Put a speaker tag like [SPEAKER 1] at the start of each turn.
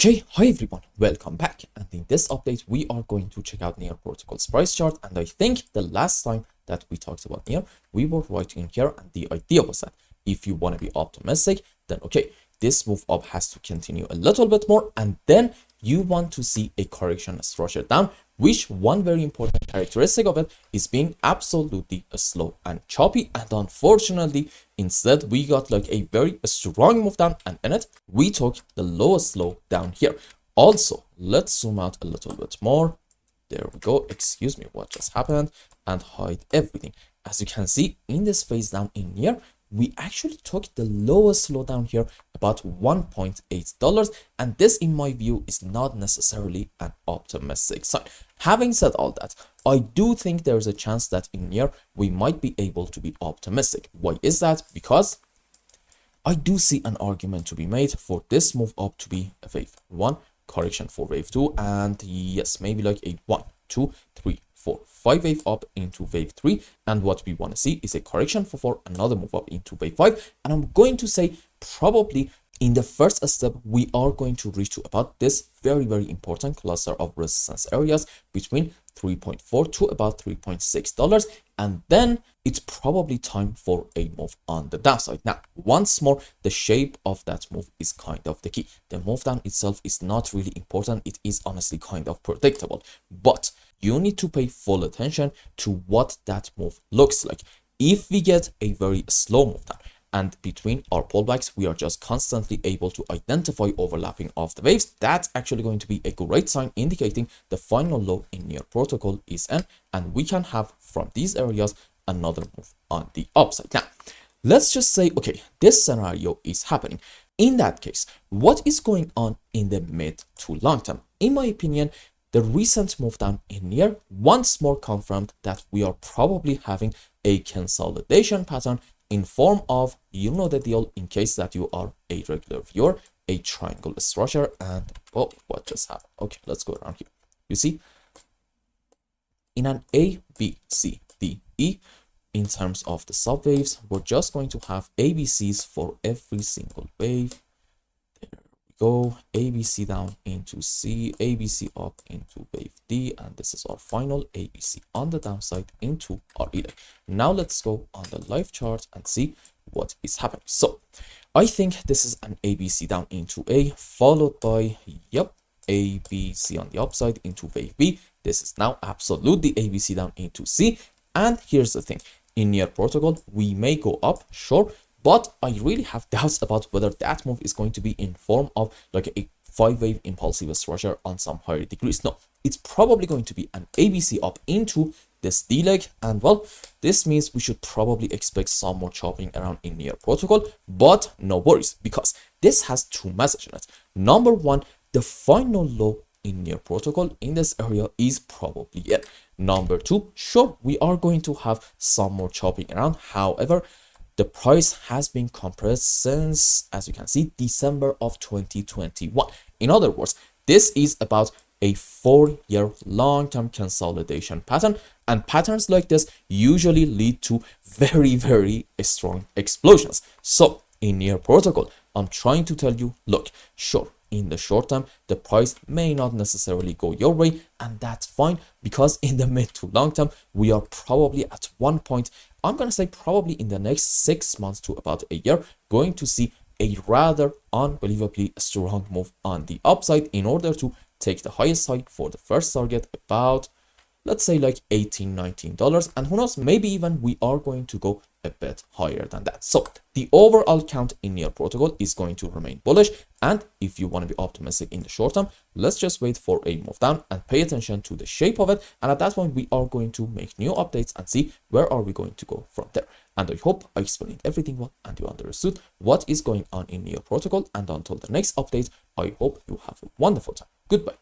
[SPEAKER 1] Okay, hi everyone, welcome back, and in this update we are going to check out Near Protocol's price chart. And I think the last time that we talked about Near, we were right in here, and the idea was that if you want to be optimistic, then okay, this move up has to continue a little bit more, and then you want to see a correction structure down, which one very important characteristic of it is being absolutely slow and choppy. And unfortunately, instead we got like a very strong move down, and in it we took the lowest low down here. Also, let's zoom out a little bit more. There we go. Excuse me, what just happened? And hide everything. As you can see in this phase down in here, we actually took the lowest low down here, about $1.8, and this in my view is not necessarily an optimistic sign. Having said all that, I do think there is a chance that in here we might be able to be optimistic. Why is that? Because I do see an argument to be made for this move up to be a wave 1, correction for wave 2, and yes, maybe like a 1, 2, 3, 4, 5 wave up into wave 3, and what we want to see is a correction for 4, another move up into wave 5. And I'm going to say probably in the first step we are going to reach to about this very important cluster of resistance areas between 3.4 to about $3.6, and then it's probably time for a move on the downside. Now, once more, the shape of that move is kind of the key. The move down itself is not really important. It is honestly kind of predictable, but you need to pay full attention to what that move looks like. If we get a very slow move down, and between our pullbacks we are just constantly able to identify overlapping of the waves, that's actually going to be a great sign indicating the final low in Near Protocol is in, and we can have from these areas another move on the upside. Now, let's just say, okay, this scenario is happening. In that case, what is going on in the mid to long term? In my opinion, the recent move down in Near once more confirmed that we are probably having a consolidation pattern in form of, you know the deal, in case that you are a regular viewer, a triangle structure. And oh, what just happened? Okay, let's go around here. You see, in an A, B, C, D, E, in terms of the subwaves, we're just going to have ABCs for every single wave. There we go. ABC down into C, ABC up into wave D, and this is our final ABC on the downside into our E leg. Now let's go on the live chart and see what is happening. So I think this is an ABC down into A, followed by, yep, ABC on the upside into wave B. This is now absolutely ABC down into C. And here's the thing, in Near Protocol we may go up, sure, but I really have doubts about whether that move is going to be in form of like a 5-wave impulsive structure on some higher degrees. No, it's probably going to be an ABC up into this D leg, and well, this means we should probably expect some more chopping around in Near Protocol, but no worries, because this has two messages in it. Number one, the final low in Near Protocol in this area is probably it. Number two, sure, we are going to have some more chopping around. However, the price has been compressed since, as you can see, December of 2021. In other words, this is about a 4-year long-term consolidation pattern, and patterns like this usually lead to very strong explosions. So in Near Protocol, I'm trying to tell you, look, sure, in the short term the price may not necessarily go your way, and that's fine, because in the mid to long term we are probably at one point, I'm gonna say probably in the next 6 months to about a year, going to see a rather unbelievably strong move on the upside in order to take the highest high for the first target, about, let's say, like $18-19, and who knows, maybe even we are going to go a bit higher than that. So the overall count in Near Protocol is going to remain bullish, and if you want to be optimistic in the short term, let's just wait for a move down and pay attention to the shape of it, and at that point we are going to make new updates and see where are we going to go from there. And I hope I explained everything well and you understood what is going on in Near Protocol, and until the next update, I hope you have a wonderful time. Goodbye.